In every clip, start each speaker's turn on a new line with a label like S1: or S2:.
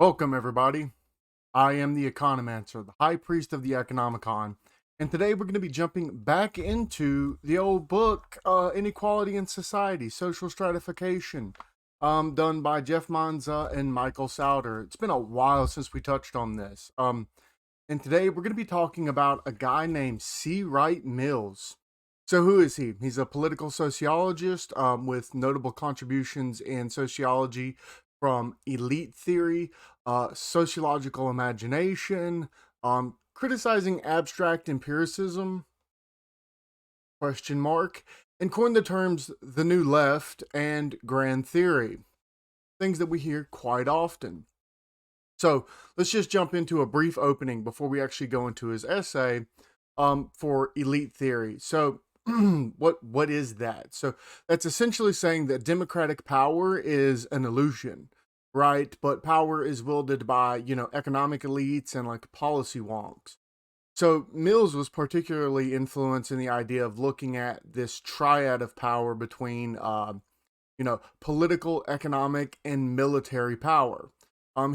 S1: Welcome, everybody. I am the Economancer, the High Priest of the Economicon, and today we're going to be jumping back into the old book, Inequality in Society, Social Stratification, done by Jeff Manza and Michael Sauder. It's been a while since we touched on this. And today we're going to be talking about a guy named C Wright Mills. So who is he? He's a political sociologist with notable contributions in sociology from elite theory, sociological imagination, criticizing abstract empiricism, question mark, and coined the terms the new left and grand theory, things that we hear quite often. So let's just jump into a brief opening before we actually go into his essay for elite theory. So what is that? So that's essentially saying that democratic power is an illusion, right? But power is wielded by, economic elites and like policy wonks. So Mills was particularly influenced in the idea of looking at this triad of power between, political, economic, and military power.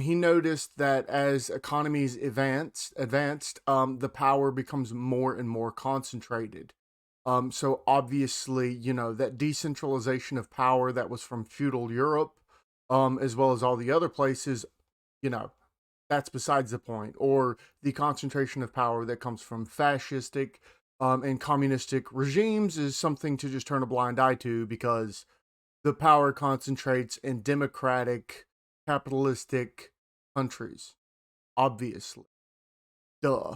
S1: He noticed that as economies advanced, the power becomes more and more concentrated. So obviously, that decentralization of power that was from feudal Europe, as well as all the other places, you know, that's besides the point. Or the concentration of power that comes from fascistic and communistic regimes is something to just turn a blind eye to because the power concentrates in democratic, capitalistic countries. Obviously. Duh.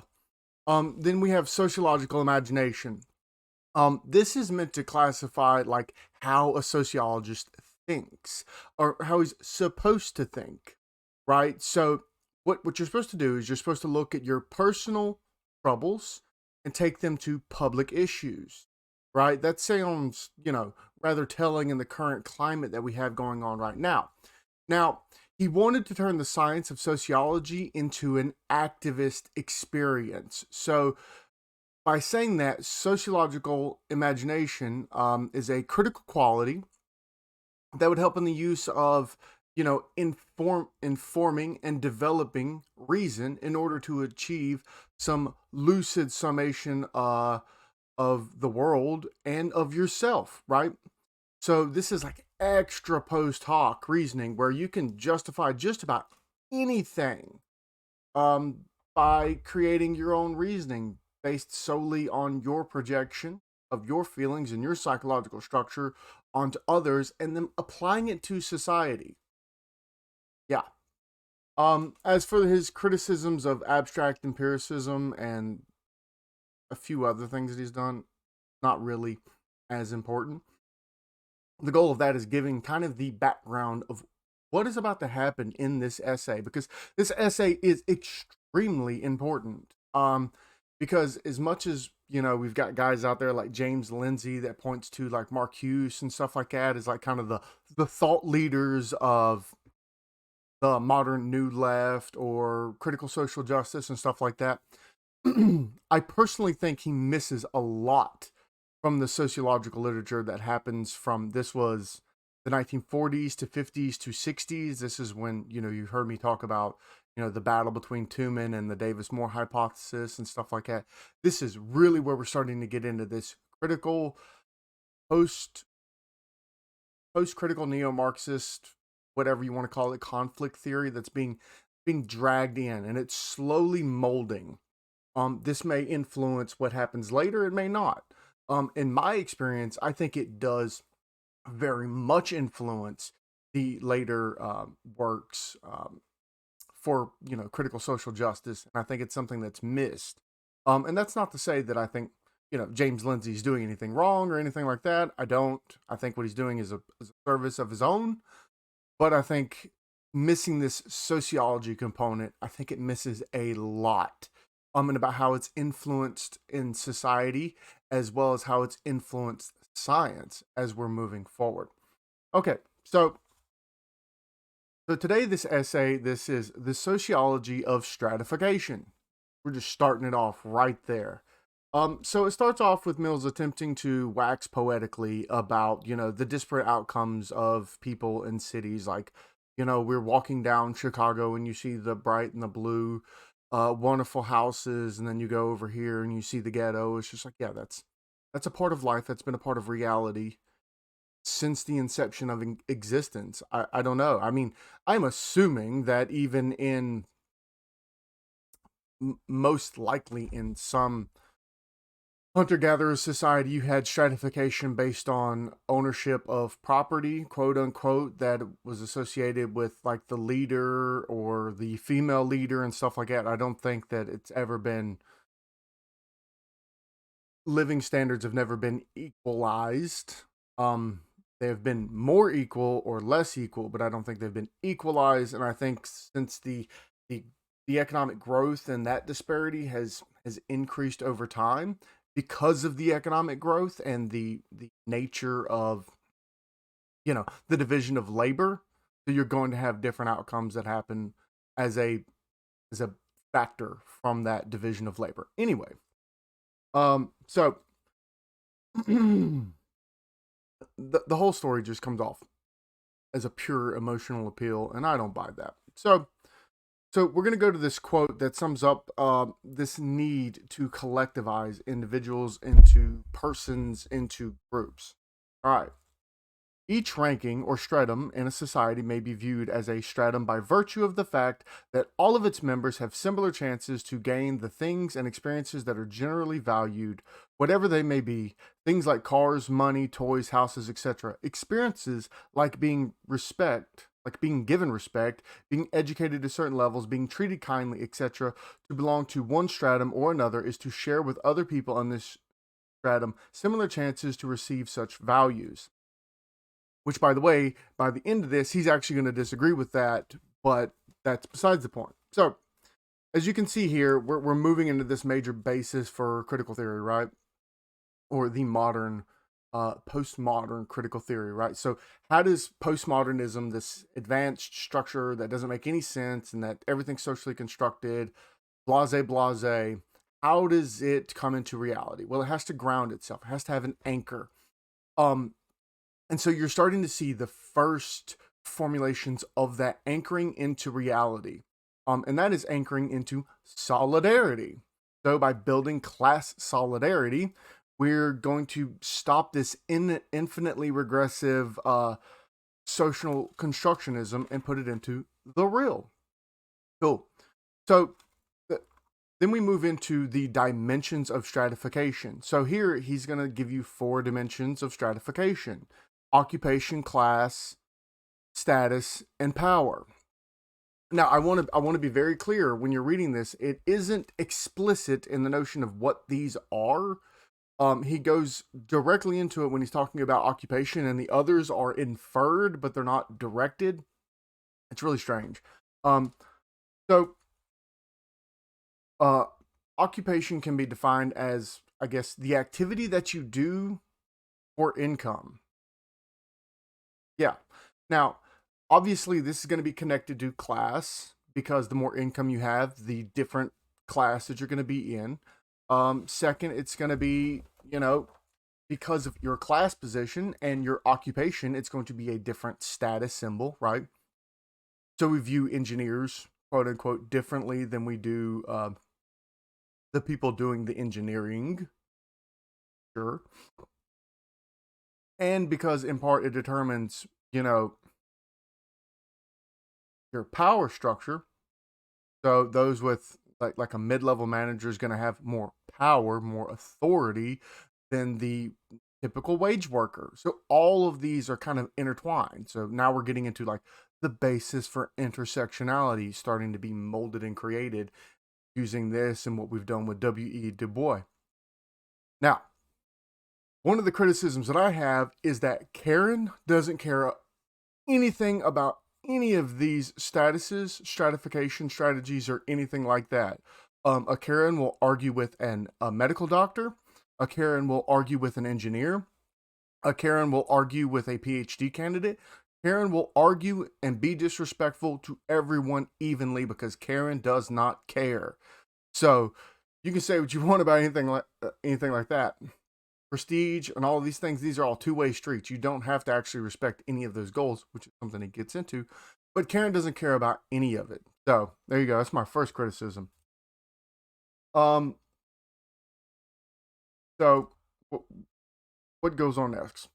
S1: Then we have sociological imagination. This is meant to classify like how a sociologist thinks or how he's supposed to think, right? So what you're supposed to do is you're supposed to look at your personal troubles and take them to public issues, right? That sounds, rather telling in the current climate that we have going on right now. Now, he wanted to turn the science of sociology into an activist experience. So by saying that, sociological imagination is a critical quality that would help in the use of, informing and developing reason in order to achieve some lucid summation of the world and of yourself, right? So this is like extra post hoc reasoning where you can justify just about anything um, by creating your own reasoning based solely on your projection of your feelings and your psychological structure onto others and then applying it to society. Yeah. As for his criticisms of abstract empiricism and a few other things that he's done, not really as important. The goal of that is giving kind of the background of what is about to happen in this essay because this essay is extremely important. Because as much as we've got guys out there like James Lindsay that points to like Marcuse and stuff like that as like kind of the thought leaders of the modern new left or critical social justice and stuff like that. I personally think he misses a lot from the sociological literature that happens from this was the 1940s to 50s to 60s. This is when, you heard me talk about, the battle between Tooman and the Davis-Moore hypothesis and stuff like that. This is really where we're starting to get into this critical post critical neo-Marxist, whatever you want to call it, conflict theory that's being dragged in and it's slowly molding. This may influence what happens later, it may not. In my experience, I think it does very much influence the later works for critical social justice, and I think it's something that's missed. And that's not to say that I think James Lindsay's doing anything wrong or anything like that. I don't. I think what he's doing is a service of his own, but I think missing this sociology component, I think it misses a lot. And about how it's influenced in society as well as how it's influenced science as we're moving forward. Okay, so today this essay, this is the sociology of stratification. We're just starting it off right there. So it starts off with Mills attempting to wax poetically about, the disparate outcomes of people in cities like, we're walking down Chicago and you see the bright and the blue, wonderful houses, and then you go over here and you see the ghetto. It's just like, yeah, that's a part of life. That's been a part of reality since the inception of existence. I don't know. I mean, I'm assuming that even in most likely in some hunter-gatherer society, you had stratification based on ownership of property, quote unquote, that was associated with like the leader or the female leader and stuff like that. I don't think that it's ever been, living standards have never been equalized. They have been more equal or less equal, but I don't think they've been equalized. And I think since the the economic growth and that disparity has increased over time because of the economic growth and the nature of the division of labor. So you're going to have different outcomes that happen as a factor from that division of labor. Anyway, so the whole story just comes off as a pure emotional appeal, and I don't buy that. So we're going to go to this quote that sums up this need to collectivize individuals into persons, into groups. All right. Each ranking or stratum in a society may be viewed as a stratum by virtue of the fact that all of its members have similar chances to gain the things and experiences that are generally valued, whatever they may be, things like cars, money, toys, houses, etc. Experiences like being given respect, being educated to certain levels, being treated kindly, etc. To belong to one stratum or another is to share with other people on this stratum similar chances to receive such values. Which, by the way, by the end of this, he's actually going to disagree with that, but that's besides the point. So, as you can see here, we're moving into this major basis for critical theory, right? Or the modern, postmodern critical theory, right? So, how does postmodernism, this advanced structure that doesn't make any sense and that everything's socially constructed, blase, blase, how does it come into reality? Well, it has to ground itself. It has to have an anchor. And so you're starting to see the first formulations of that anchoring into reality. And that is anchoring into solidarity. So by building class solidarity, we're going to stop this infinitely regressive social constructionism and put it into the real. Cool. So then we move into the dimensions of stratification. So here he's going to give you 4 dimensions of stratification: occupation, class, status, and power. Now, I want to be very clear when you're reading this. It isn't explicit in the notion of what these are. He goes directly into it when he's talking about occupation, and the others are inferred, but they're not directed. It's really strange. So, occupation can be defined as, I guess, the activity that you do for income. Yeah. Now, obviously, this is going to be connected to class because the more income you have, the different class that you're going to be in. Second, it's going to be, because of your class position and your occupation, it's going to be a different status symbol, right? So we view engineers, quote unquote, differently than we do the people doing the engineering. Sure. And because in part it determines, your power structure. So those with like a mid-level manager is going to have more power, more authority than the typical wage worker. So all of these are kind of intertwined. So now we're getting into like the basis for intersectionality starting to be molded and created using this and what we've done with W.E. Du Bois. Now, one of the criticisms that I have is that Karen doesn't care anything about any of these statuses, stratification strategies, or anything like that. A Karen will argue with a medical doctor. A Karen will argue with an engineer. A Karen will argue with a PhD candidate. Karen will argue and be disrespectful to everyone evenly because Karen does not care. So you can say what you want about anything like that. Prestige and all of these things, these are all two-way streets. You don't have to actually respect any of those goals, which is something he gets into. But Karen doesn't care about any of it. So there you go. That's my first criticism. Um, so what goes on next?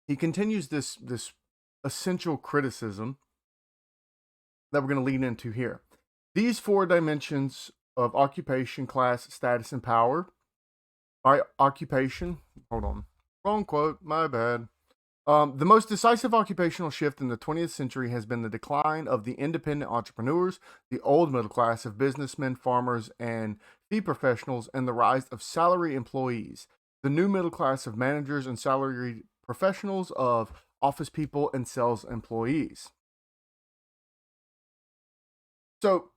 S1: He continues this essential criticism that we're going to lead into here. These four dimensions of occupation, class, status, and power. By occupation, hold on, wrong quote, my bad. The most decisive occupational shift in the 20th century has been the decline of the independent entrepreneurs, the old middle class of businessmen, farmers, and fee professionals, and the rise of salary employees, the new middle class of managers and salaried professionals, of office people and sales employees. So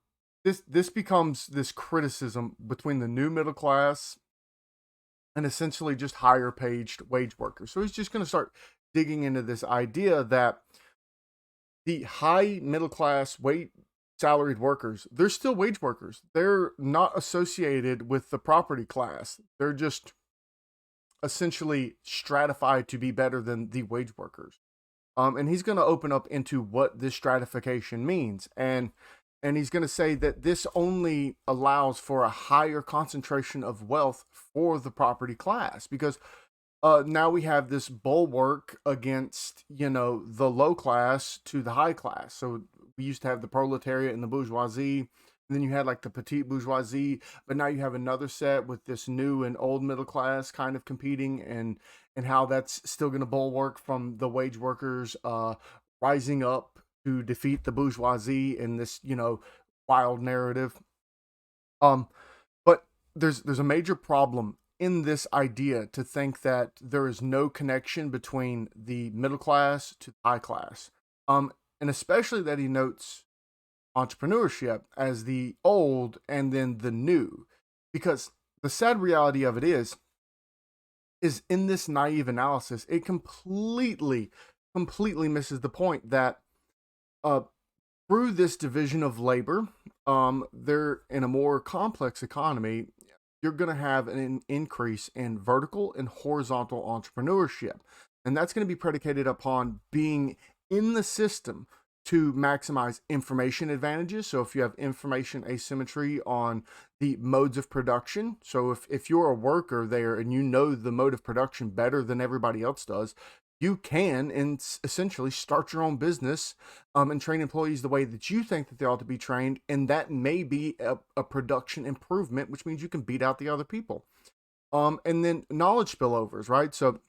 S1: this becomes this criticism between the new middle class and essentially just higher paid wage workers. So he's just going to start digging into this idea that the high middle class salaried workers, they're still wage workers. They're not associated with the property class. They're just essentially stratified to be better than the wage workers. And he's going to open up into what this stratification means. And he's going to say that this only allows for a higher concentration of wealth for the property class, because now we have this bulwark against, the low class to the high class. So we used to have the proletariat and the bourgeoisie, and then you had like the petite bourgeoisie, but now you have another set with this new and old middle class kind of competing, and how that's still going to bulwark from the wage workers rising up to defeat the bourgeoisie in this, wild narrative. But there's a major problem in this idea to think that there is no connection between the middle class to the high class. And especially that he notes entrepreneurship as the old and then the new. Because the sad reality of it is in this naive analysis, it completely misses the point that through this division of labor, they're in a more complex economy, you're going to have an increase in vertical and horizontal entrepreneurship. And that's going to be predicated upon being in the system to maximize information advantages. So if you have information asymmetry on the modes of production, so if you're a worker there and you know the mode of production better than everybody else does, you can essentially start your own business and train employees the way that you think that they ought to be trained. And that may be a production improvement, which means you can beat out the other people. And then knowledge spillovers, right? So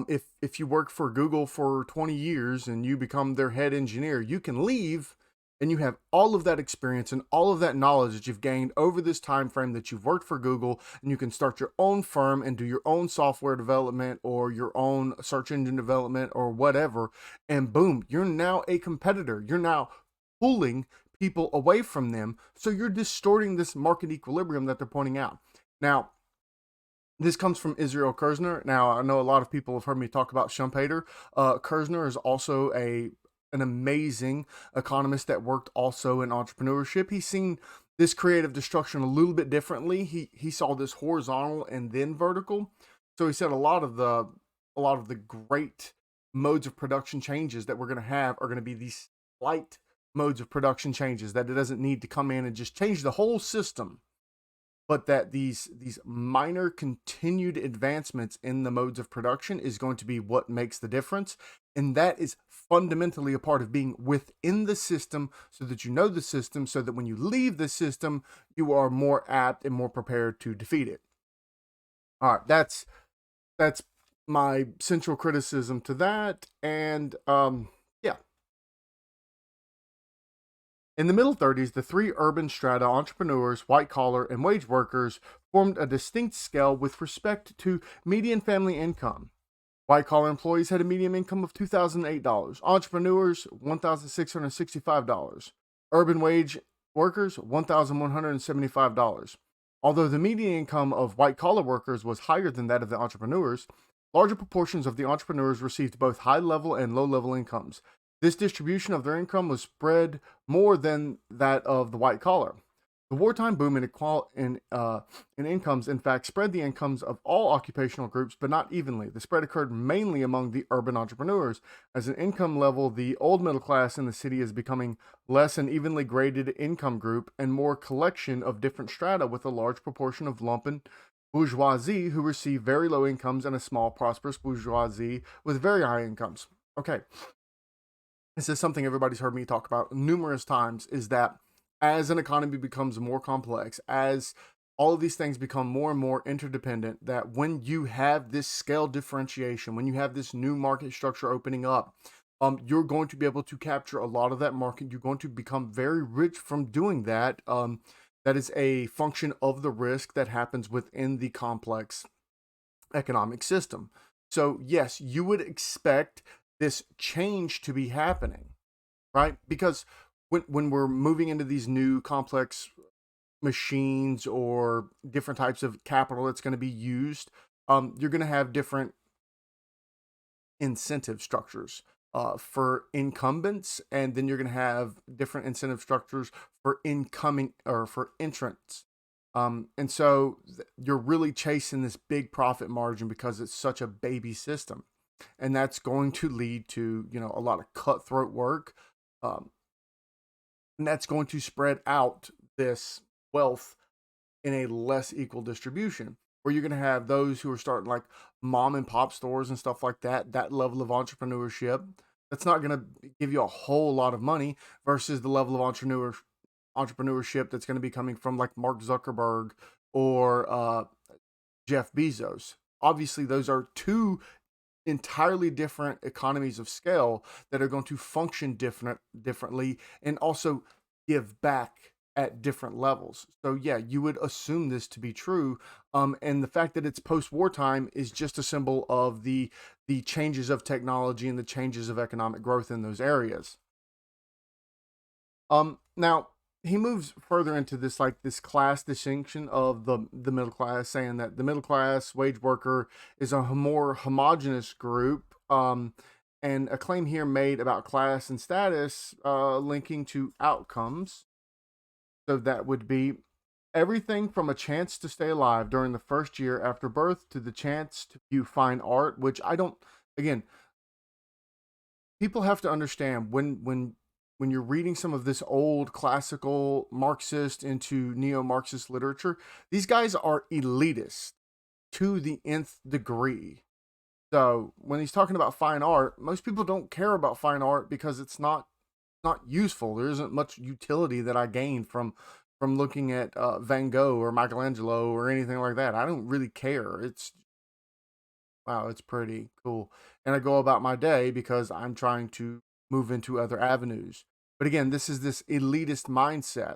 S1: if you work for Google for 20 years and you become their head engineer, you can leave and you have all of that experience and all of that knowledge that you've gained over this time frame that you've worked for Google, and you can start your own firm and do your own software development or your own search engine development or whatever, and boom, you're now a competitor. You're now pulling people away from them, so you're distorting this market equilibrium that they're pointing out. Now, this comes from Israel Kirzner. Now, I know a lot of people have heard me talk about Schumpeter. Kirzner is also an amazing economist that worked also in entrepreneurship. He's seen this creative destruction a little bit differently. He saw this horizontal and then vertical. So he said a lot of the great modes of production changes that we're going to have are going to be these slight modes of production changes, that it doesn't need to come in and just change the whole system, but that these minor continued advancements in the modes of production is going to be what makes the difference. And that is fundamentally a part of being within the system, so that you know the system, so that when you leave the system, you are more apt and more prepared to defeat it. All right, that's my central criticism to that. And yeah. In the middle 30s, the three urban strata, entrepreneurs, white collar, and wage workers, formed a distinct scale with respect to median family income. White collar employees had a median income of $2,008. Entrepreneurs, $1,665. Urban wage workers, $1,175. Although the median income of white collar workers was higher than that of the entrepreneurs, larger proportions of the entrepreneurs received both high level and low level incomes. This distribution of their income was spread more than that of the white collar. The wartime boom in incomes, in fact, spread the incomes of all occupational groups, but not evenly. The spread occurred mainly among the urban entrepreneurs. As an income level, the old middle class in the city is becoming less an evenly graded income group and more collection of different strata, with a large proportion of lumpen bourgeoisie who receive very low incomes and a small prosperous bourgeoisie with very high incomes. Okay, this is something everybody's heard me talk about numerous times, is that as an economy becomes more complex, as all of these things become more and more interdependent, that when you have this scale differentiation, when you have this new market structure opening up, you're going to be able to capture a lot of that market. You're going to become very rich from doing that. That is a function of the risk that happens within the complex economic system. So, yes, you would expect this change to be happening, right? Because when we're moving into these new complex machines or different types of capital that's going to be used, you're going to have different incentive structures for incumbents, and then you're going to have different incentive structures for incoming or for entrants. And so you're really chasing this big profit margin because it's such a baby system, and that's going to lead to a lot of cutthroat work, um, and that's going to spread out this wealth in a less equal distribution, where you're going to have those who are starting like mom and pop stores and stuff like that, that level of entrepreneurship. That's not going to give you a whole lot of money versus the level of entrepreneurship that's going to be coming from like Mark Zuckerberg or Jeff Bezos. Obviously, those are two entirely different economies of scale that are going to function differently and also give back at different levels. So yeah, you would assume this to be true. And the fact that it's post-war time is just a symbol of the changes of technology and the changes of economic growth in those areas. Now he moves further into this like this class distinction of the middle class, saying that the middle class wage worker is a more homogenous group. And a claim here made about class and status linking to outcomes. So that would be everything from a chance to stay alive during the first year after birth to the chance to view fine art, which I don't, again, people have to understand when you're reading some of this old classical Marxist into neo-Marxist literature, these guys are elitist to the nth degree. So when he's talking about fine art, most people don't care about fine art because it's not useful. There isn't much utility that I gain from looking at Van Gogh or Michelangelo or anything like that. I don't really care. It's wow, it's pretty cool. And I go about my day because I'm trying to move into other avenues. But again, this is this elitist mindset.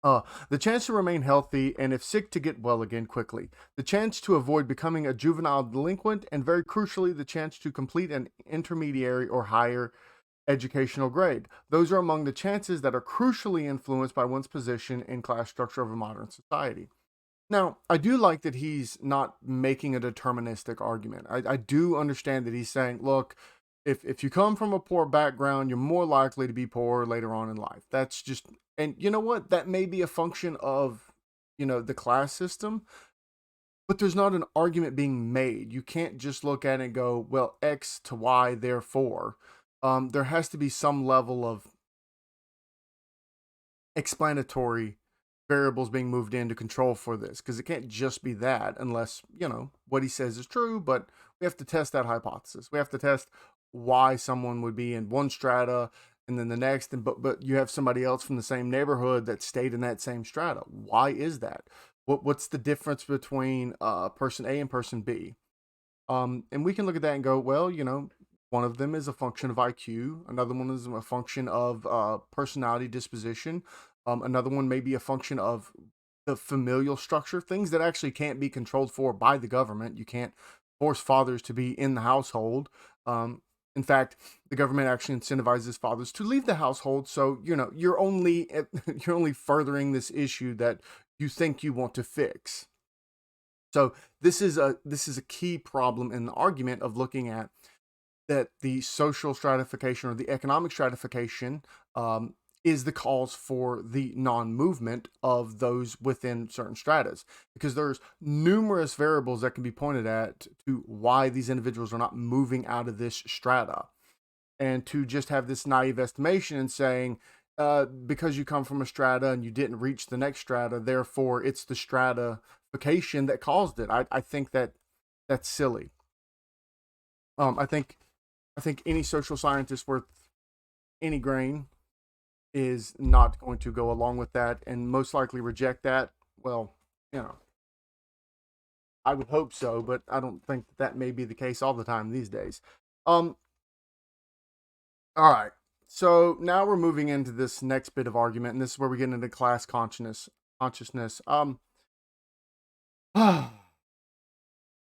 S1: The chance to remain healthy and, if sick, to get well again quickly. The chance to avoid becoming a juvenile delinquent, and very crucially, the chance to complete an intermediary or higher educational grade. Those are among the chances that are crucially influenced by one's position in class structure of a modern society. Now, I do like that he's not making a deterministic argument. I do understand that he's saying, look, if you come from a poor background, you're more likely to be poor later on in life. That's just, and you know what? That may be a function of, the class system, but there's not an argument being made. You can't just look at it and go, well, X to Y, therefore. There has to be some level of explanatory variables being moved in to control for this, because it can't just be that unless what he says is true. But we have to test that hypothesis. We have to test why someone would be in one strata and then the next, and but you have somebody else from the same neighborhood that stayed in that same strata. Why is that? What's the difference between person A and person B? And we can look at that and go, well, one of them is a function of IQ. Another one is a function of personality disposition. Another one may be a function of the familial structure, things that actually can't be controlled for by the government. You can't force fathers to be in the household. In fact, the government actually incentivizes fathers to leave the household. So you're only you're only furthering this issue that you think you want to fix. So this is a key problem in the argument of looking at that the social stratification or the economic stratification is the cause for the non-movement of those within certain stratas, because there's numerous variables that can be pointed at to why these individuals are not moving out of this strata. And to just have this naive estimation and saying, because you come from a strata and you didn't reach the next strata, therefore it's the stratification that caused it. I think that's silly. I think any social scientist worth any grain is not going to go along with that and most likely reject that. Well, you know, I would hope so, but I don't think that may be the case all the time these days. Um, all right. So now we're moving into this next bit of argument, and this is where we get into class consciousness.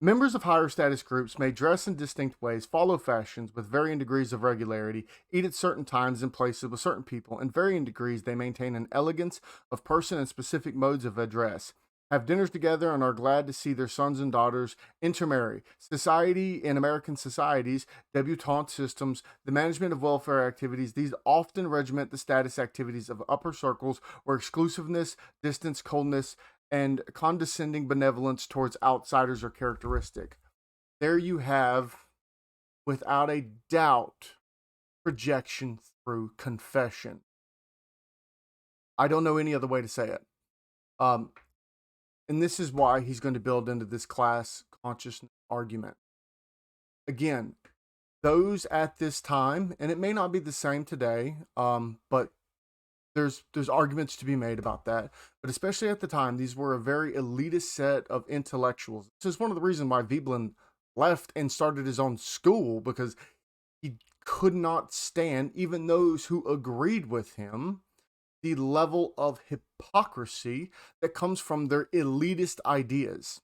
S1: Members of higher status groups may dress in distinct ways, follow fashions with varying degrees of regularity, eat at certain times and places with certain people. In varying degrees, they maintain an elegance of person and specific modes of address, have dinners together, and are glad to see their sons and daughters intermarry. Society in American societies, debutante systems, the management of welfare activities, these often regiment the status activities of upper circles where exclusiveness, distance, coldness, and condescending benevolence towards outsiders are characteristic. There you have, without a doubt, projection through confession. I don't know any other way to say it. And this is why he's going to build into this class consciousness argument. Again, those at this time, and it may not be the same today, but there's arguments to be made about that. But especially at the time, these were a very elitist set of intellectuals. This is one of the reasons why Veblen left and started his own school, because he could not stand, even those who agreed with him, the level of hypocrisy that comes from their elitist ideas.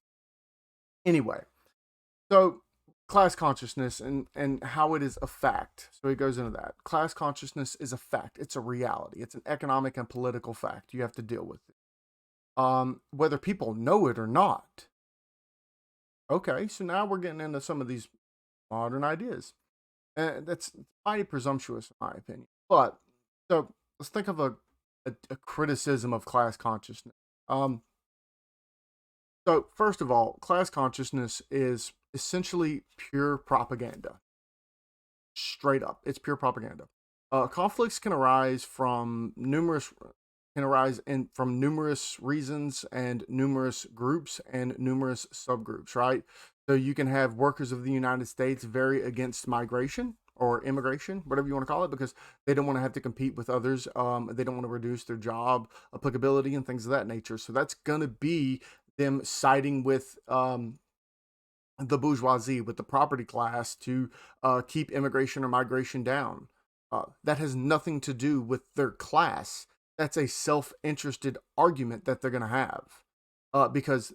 S1: Anyway, so class consciousness and how it is a fact. So he goes into that. Class consciousness is a fact. It's a reality. It's an economic and political fact. You have to deal with it. Whether people know it or not. Okay, so now we're getting into some of these modern ideas. And that's mighty presumptuous in my opinion. But so let's think of a criticism of class consciousness. So first of all, class consciousness is essentially pure propaganda. Straight up, it's pure propaganda. Conflicts can arise from numerous reasons and numerous groups and numerous subgroups, right? So you can have workers of the United States very against migration or immigration, whatever you want to call it, because they don't want to have to compete with others. They don't want to reduce their job applicability and things of that nature. So that's going to be them siding with the bourgeoisie, with the property class, to keep immigration or migration down. That has nothing to do with their class. That's a self-interested argument that they're going to have, because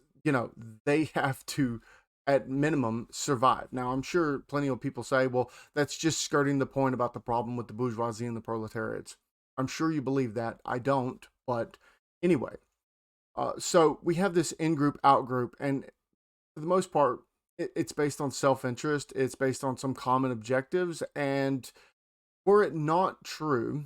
S1: they have to, at minimum, survive. Now, I'm sure plenty of people say, well, that's just skirting the point about the problem with the bourgeoisie and the proletariats. I'm sure you believe that. I don't, but anyway. So we have this in-group, out-group, and for the most part, it's based on self-interest. It's based on some common objectives, and were it not true,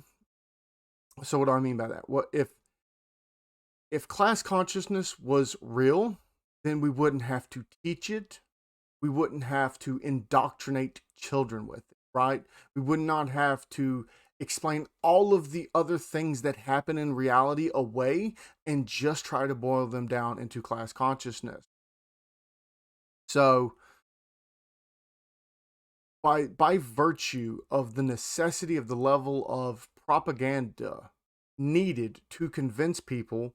S1: so what do I mean by that? What if class consciousness was real, then we wouldn't have to teach it. We wouldn't have to indoctrinate children with it, right? We would not have to explain all of the other things that happen in reality away and just try to boil them down into class consciousness. So by virtue of the necessity of the level of propaganda needed to convince people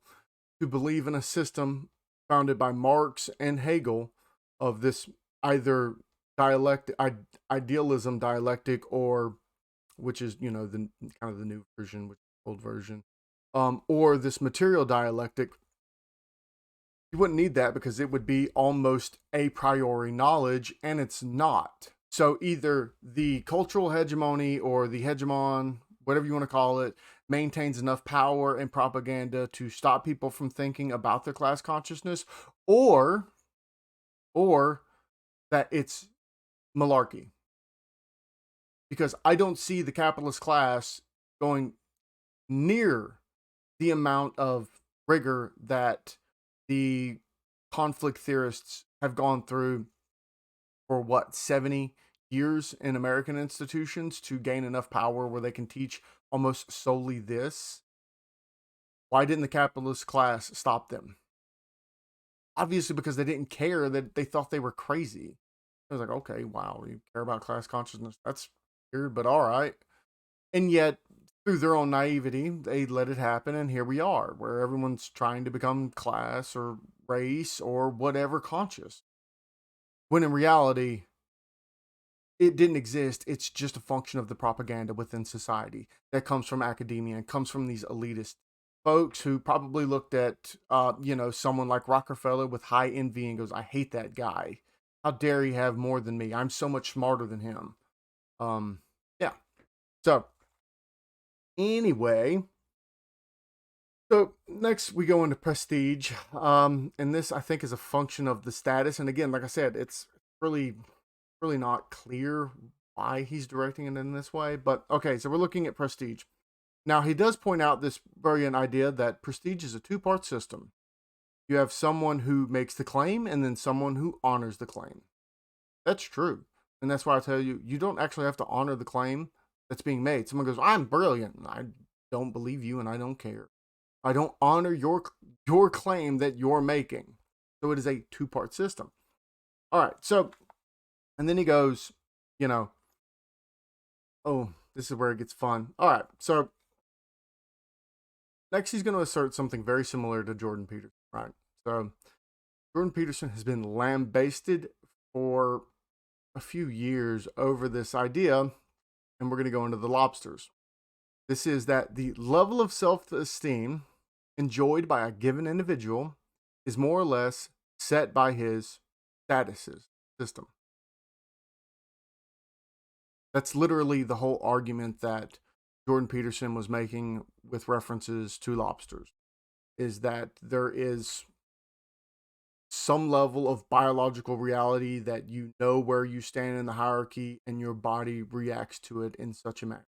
S1: to believe in a system founded by Marx and Hegel of this either idealism dialectic, or which is the kind of the new version, which is the old version, or this material dialectic. You wouldn't need that because it would be almost a priori knowledge, and it's not. So either the cultural hegemony or the hegemon, whatever you want to call it, maintains enough power and propaganda to stop people from thinking about their class consciousness, or that it's malarkey. Because I don't see the capitalist class going near the amount of rigor that the conflict theorists have gone through for what, 70 years in American institutions to gain enough power where they can teach almost solely this. Why didn't the capitalist class stop them? Obviously, because they didn't care, that they thought they were crazy. I was like, okay, wow, you care about class consciousness? That's weird, but all right. And yet, through their own naivety, they let it happen, and here we are, where everyone's trying to become class or race or whatever conscious. When in reality, it didn't exist. It's just a function of the propaganda within society that comes from academia and comes from these elitist folks who probably looked at, someone like Rockefeller with high envy and goes, I hate that guy. How dare he have more than me? I'm so much smarter than him. Yeah. So, anyway, so next we go into prestige. And this, I think, is a function of the status. And again, like I said, it's really not clear why he's directing it in this way. But okay, so we're looking at prestige. Now, he does point out this brilliant idea that prestige is a two-part system. You have someone who makes the claim and then someone who honors the claim. That's true. And that's why I tell you, you don't actually have to honor the claim that's being made. Someone goes, I'm brilliant. I don't believe you and I don't care. I don't honor your claim that you're making. So it is a two-part system. All right, so, and then he goes, oh, this is where it gets fun. All right, so next he's going to assert something very similar to Jordan Peterson, right? So Jordan Peterson has been lambasted for a few years over this idea, and we're going to go into the lobsters. This is that the level of self-esteem enjoyed by a given individual is more or less set by his statuses system. That's literally the whole argument that Jordan Peterson was making with references to lobsters, is that there is some level of biological reality that you know where you stand in the hierarchy and your body reacts to it in such a manner.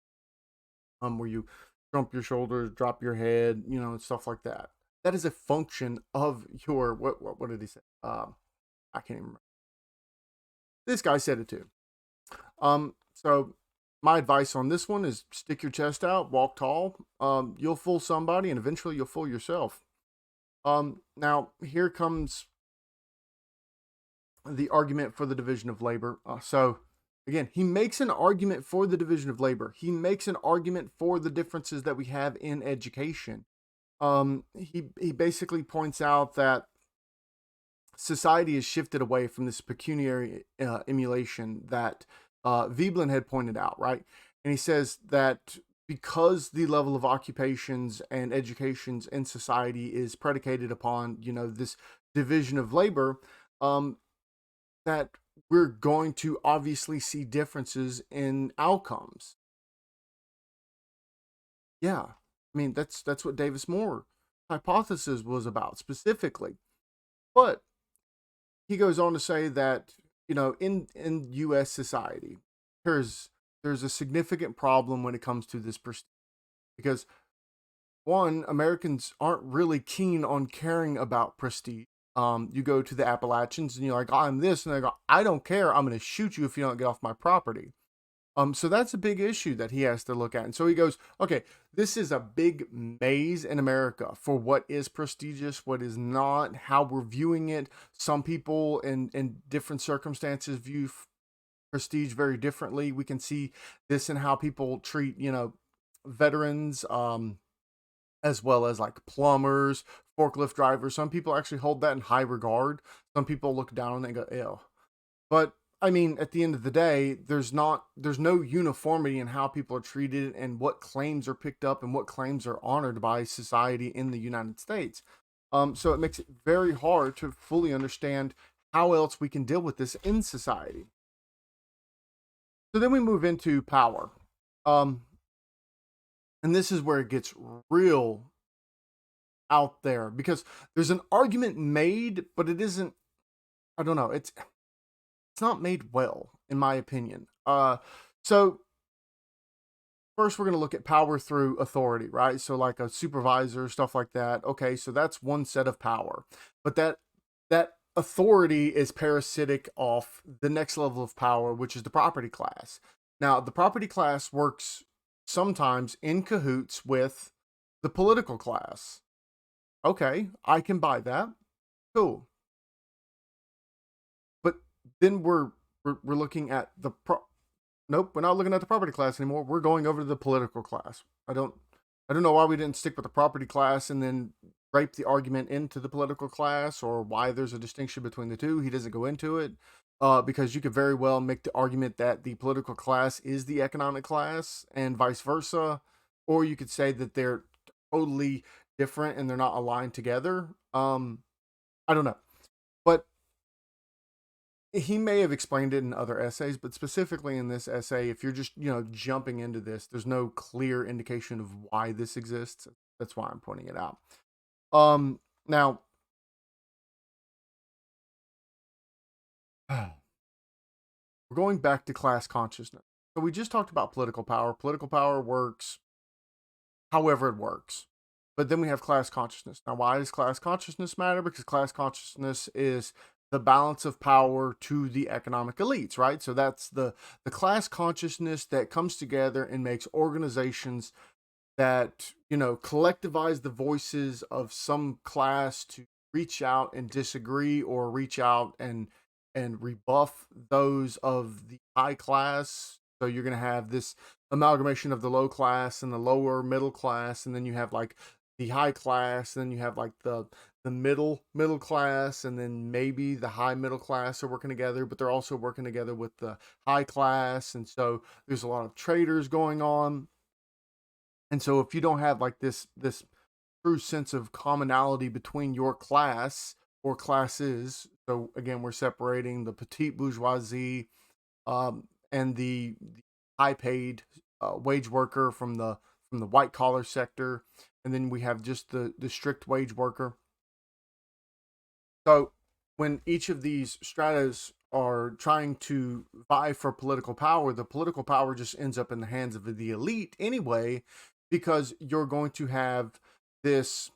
S1: Where you jump your shoulders, drop your head, stuff like that. That is a function of your, what did he say? I can't even remember. This guy said it too. So my advice on this one is stick your chest out, walk tall. You'll fool somebody and eventually you'll fool yourself. Now here comes the argument for the division of labor. So again, he makes an argument for the division of labor. He makes an argument for the differences that we have in education. He basically points out that society has shifted away from this pecuniary emulation that Veblen had pointed out, right? And he says that because the level of occupations and educations in society is predicated upon, this division of labor, that we're going to obviously see differences in outcomes. Yeah, I mean, that's what Davis Moore hypothesis was about specifically. But he goes on to say that, in U.S. society, there's a significant problem when it comes to this prestige, because one, Americans aren't really keen on caring about prestige. You go to the Appalachians and you're like, I'm this, and they go, I don't care. I'm going to shoot you if you don't get off my property. So that's a big issue that he has to look at. And so he goes, okay, this is a big maze in America for what is prestigious, what is not, how we're viewing it. Some people in different circumstances view prestige very differently. We can see this in how people treat, veterans, as well as like plumbers, forklift drivers. Some people actually hold that in high regard. Some people look down on it and go, ew. But I mean, at the end of the day, there's no uniformity in how people are treated and what claims are picked up and what claims are honored by society in the United States. So it makes it very hard to fully understand how else we can deal with this in society. So then we move into power. And this is where it gets real out there, because there's an argument made, but it isn't, I don't know, it's not made well, in my opinion. So first we're going to look at power through authority, right? So like a supervisor, stuff like that. Okay, so that's one set of power. But that authority is parasitic off the next level of power, which is the property class. Now, the property class works sometimes in cahoots with the political class. Okay, I can buy that. Cool. But then we're looking at the nope, we're not looking at the property class anymore. We're going over to the political class. I don't know why we didn't stick with the property class and then rape the argument into the political class, or why there's a distinction between the two. He doesn't go into it. Because you could very well make the argument that the political class is the economic class and vice versa, or you could say that they're totally different and they're not aligned together. I don't know, but he may have explained it in other essays, but specifically in this essay, if you're just, jumping into this, there's no clear indication of why this exists. That's why I'm pointing it out. Now, we're going back to class consciousness. So we just talked about political power. Political power works however it works. But then we have class consciousness. Now, why does class consciousness matter? Because class consciousness is the balance of power to the economic elites, right? So that's the class consciousness that comes together and makes organizations that, collectivize the voices of some class to reach out and disagree, or reach out and rebuff those of the high class. So you're going to have this amalgamation of the low class and the lower middle class, and then you have like the high class, and then you have like the middle class, and then maybe the high middle class are working together, but they're also working together with the high class. And so there's a lot of traders going on. And so if you don't have like this true sense of commonality between your class or classes, so again, we're separating the petite bourgeoisie and the high paid wage worker from the white collar sector, and then we have just the strict wage worker. So when each of these stratas are trying to vie for political power, the political power just ends up in the hands of the elite anyway, because you're going to have this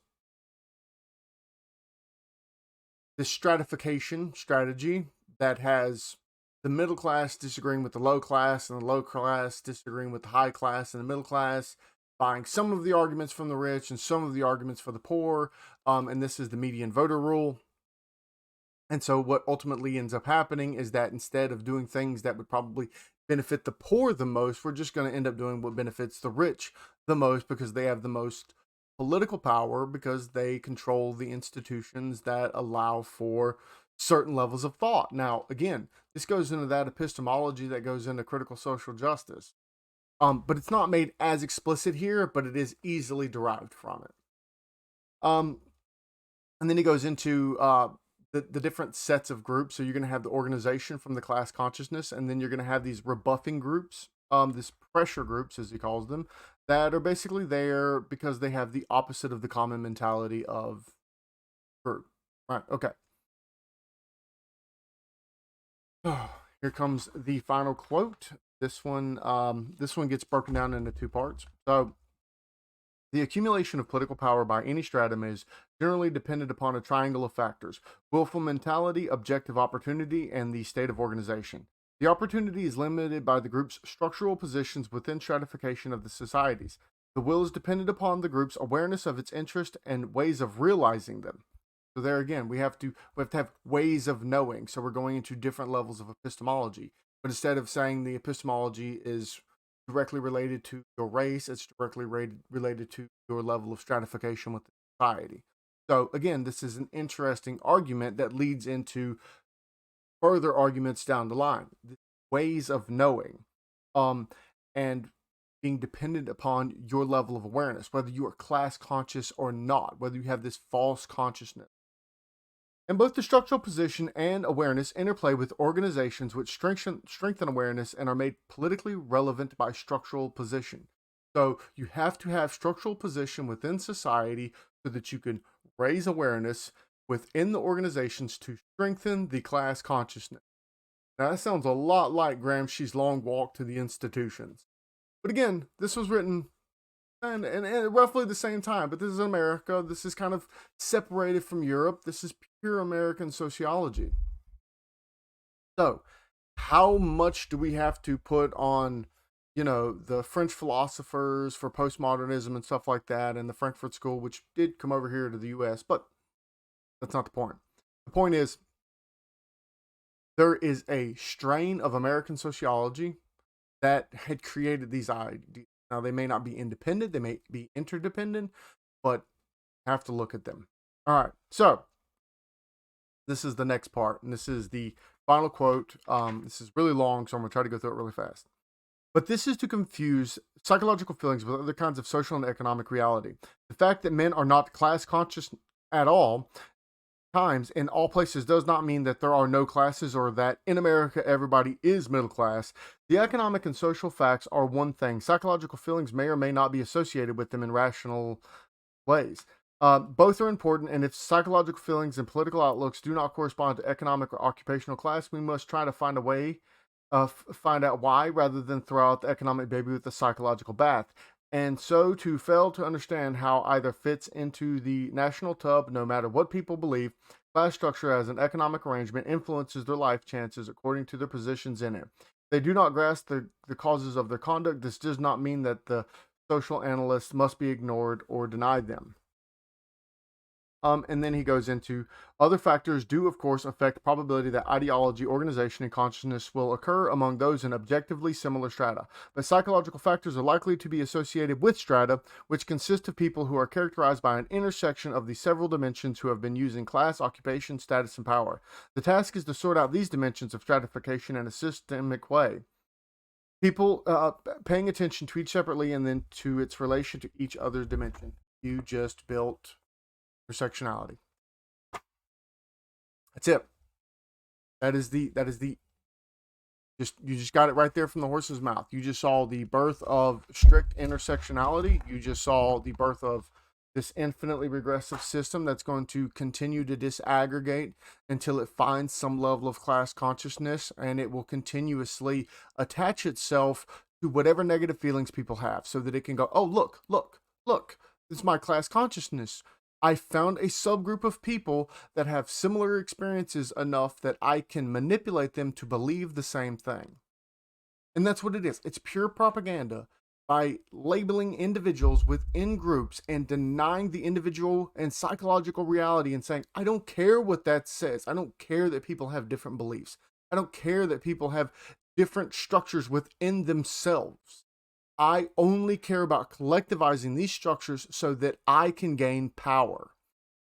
S1: stratification strategy that has the middle class disagreeing with the low class, and the low class disagreeing with the high class, and the middle class buying some of the arguments from the rich and some of the arguments for the poor. And this is the median voter rule. And so what ultimately ends up happening is that instead of doing things that would probably benefit the poor the most, we're just going to end up doing what benefits the rich the most, because they have the most political power, because they control the institutions that allow for certain levels of thought. Now, again, this goes into that epistemology that goes into critical social justice. But it's not made as explicit here, but it is easily derived from it. And then he goes into the different sets of groups. So you're going to have the organization from the class consciousness, and then you're going to have these rebuffing groups, this pressure groups, as he calls them, that are basically there because they have the opposite of the common mentality of group. Right, okay. Here comes the final quote. This one gets broken down into two parts. So, the accumulation of political power by any stratum is generally dependent upon a triangle of factors: willful mentality, objective opportunity, and the state of organization. The opportunity is limited by the group's structural positions within stratification of the societies. The will is dependent upon the group's awareness of its interest and ways of realizing them. So there again, we have to have ways of knowing. So we're going into different levels of epistemology. But instead of saying the epistemology is directly related to your race, it's directly related to your level of stratification with society. So again, this is an interesting argument that leads into further arguments down the line. Ways of knowing, and being dependent upon your level of awareness, whether you are class conscious or not, whether you have this false consciousness. And both the structural position and awareness interplay with organizations which strengthen awareness and are made politically relevant by structural position. So you have to have structural position within society so that you can raise awareness within the organizations to strengthen the class consciousness. Now that sounds a lot like Gramsci's long walk to the institutions. But again, this was written and roughly the same time, but this is America. This is kind of separated from Europe. This is pure American sociology. So, how much do we have to put on, the French philosophers for postmodernism and stuff like that, and the Frankfurt School, which did come over here to the US, but that's not the point. The point is, there is a strain of American sociology that had created these ideas. Now, they may not be independent, they may be interdependent, but have to look at them. All right, so this is the next part, and this is the final quote. This is really long, so I'm going to try to go through it really fast. But this is to confuse psychological feelings with other kinds of social and economic reality. The fact that men are not class conscious at all times in all places does not mean that there are no classes or that in America everybody is middle class. The economic and social facts are one thing. Psychological feelings may or may not be associated with them in rational ways. Both are important, and if psychological feelings and political outlooks do not correspond to economic or occupational class, we must try to find a way, find out why, rather than throw out the economic baby with the psychological bath. And so to fail to understand how either fits into the national tub, no matter what people believe, class structure as an economic arrangement influences their life chances according to their positions in it. They do not grasp the causes of their conduct. This does not mean that the social analysts must be ignored or denied them. And then he goes into other factors do, of course, affect probability that ideology, organization, and consciousness will occur among those in objectively similar strata. But psychological factors are likely to be associated with strata, which consist of people who are characterized by an intersection of the several dimensions who have been using class, occupation, status, and power. The task is to sort out these dimensions of stratification in a systemic way. People paying attention to each separately and then to its relation to each other's dimension. You just built intersectionality. That's it. That is the you just got it right there from the horse's mouth. You just saw the birth of strict intersectionality. You just saw the birth of this infinitely regressive system that's going to continue to disaggregate until it finds some level of class consciousness, and it will continuously attach itself to whatever negative feelings people have so that it can go, oh, look, this is my class consciousness. I found a subgroup of people that have similar experiences enough that I can manipulate them to believe the same thing. And that's what it is. It's pure propaganda by labeling individuals within groups and denying the individual and psychological reality and saying, I don't care what that says. I don't care that people have different beliefs. I don't care that people have different structures within themselves. I only care about collectivizing these structures so that I can gain power.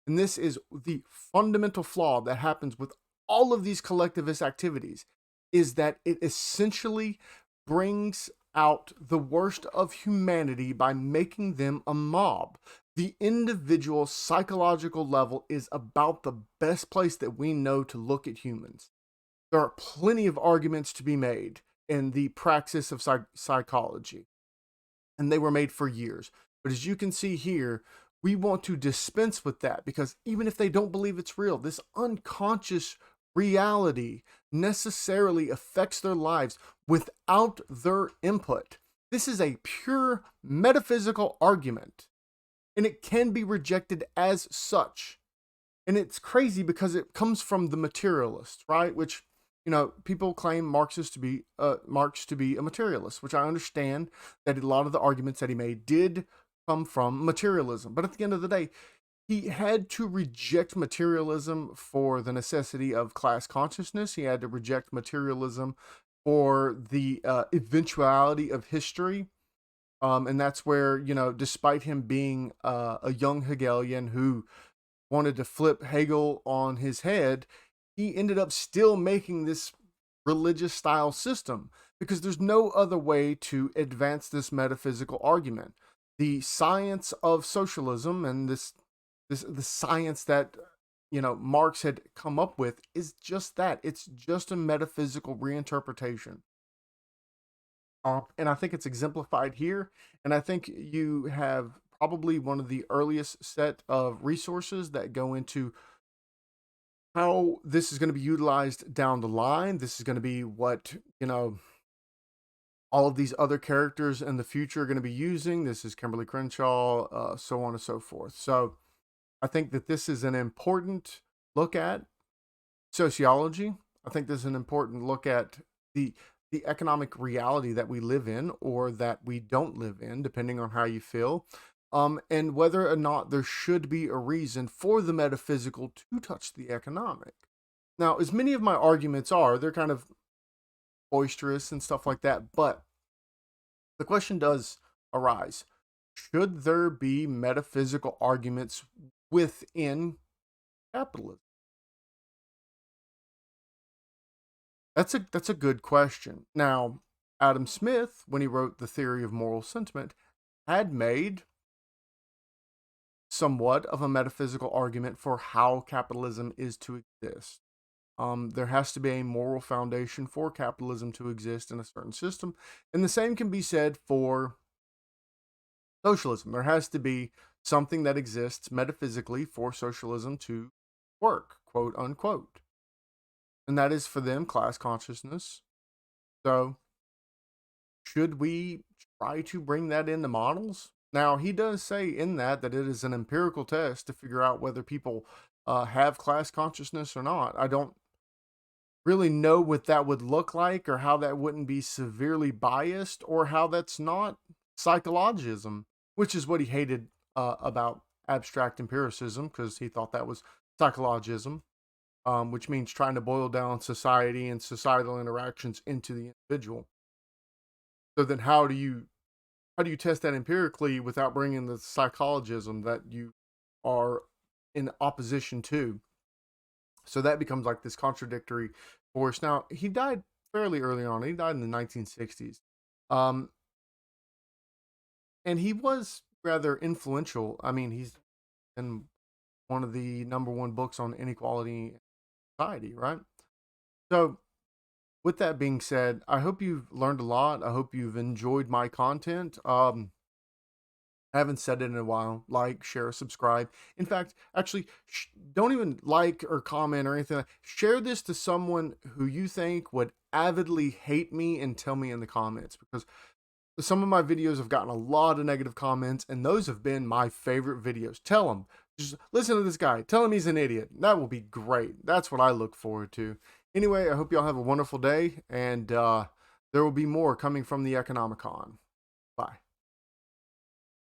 S1: And this is the fundamental flaw that happens with all of these collectivist activities, is that it essentially brings out the worst of humanity by making them a mob. The individual psychological level is about the best place that we know to look at humans. There are plenty of arguments to be made in the praxis of psychology, and they were made for years. But as you can see here, we want to dispense with that, because even if they don't believe it's real, this unconscious reality necessarily affects their lives without their input. This is a pure metaphysical argument, and it can be rejected as such. And it's crazy because it comes from the materialists, right? Which, people claim Marx to be a materialist, which I understand that a lot of the arguments that he made did come from materialism. But at the end of the day, he had to reject materialism for the necessity of class consciousness. He had to reject materialism for the eventuality of history. And that's where, despite him being a young Hegelian who wanted to flip Hegel on his head, he ended up still making this religious style system, because there's no other way to advance this metaphysical argument. The science of socialism and the science that Marx had come up with is just that. It's just a metaphysical reinterpretation. And I think it's exemplified here. And I think you have probably one of the earliest set of resources that go into how this is going to be utilized down the line. This is going to be what, all of these other characters in the future are going to be using. This is Kimberly Crenshaw, so on and so forth. So I think that this is an important look at sociology. I think this is an important look at the economic reality that we live in or that we don't live in, depending on how you feel, and whether or not there should be a reason for the metaphysical to touch the economic. Now, as many of my arguments are, they're kind of boisterous and stuff like that, but the question does arise. Should there be metaphysical arguments within capitalism? That's a good question. Now, Adam Smith, when he wrote The Theory of Moral Sentiment, had made somewhat of a metaphysical argument for how capitalism is to exist. There has to be a moral foundation for capitalism to exist in a certain system, and the same can be said for socialism. There has to be something that exists metaphysically for socialism to work, quote unquote. And that is for them class consciousness. So, should we try to bring that into models? Now, he does say in that it is an empirical test to figure out whether people have class consciousness or not. I don't really know what that would look like or how that wouldn't be severely biased or how that's not psychologism, which is what he hated about abstract empiricism because he thought that was psychologism, which means trying to boil down society and societal interactions into the individual. So then how do you test that empirically without bringing the psychologism that you are in opposition to? So that becomes like this contradictory force. Now, he died fairly early on. He died in the 1960s. And he was rather influential. I mean, he's in one of the number one books on inequality in society, right? So, with that being said, I hope you've learned a lot. I hope you've enjoyed my content. I haven't said it in a while. Like, share, subscribe. In fact, actually, don't even like or comment or anything. Share this to someone who you think would avidly hate me and tell me in the comments, because some of my videos have gotten a lot of negative comments, and those have been my favorite videos. Tell them. Just listen to this guy. Tell him he's an idiot. That will be great. That's what I look forward to. Anyway, I hope y'all have a wonderful day, and there will be more coming from the Economicon.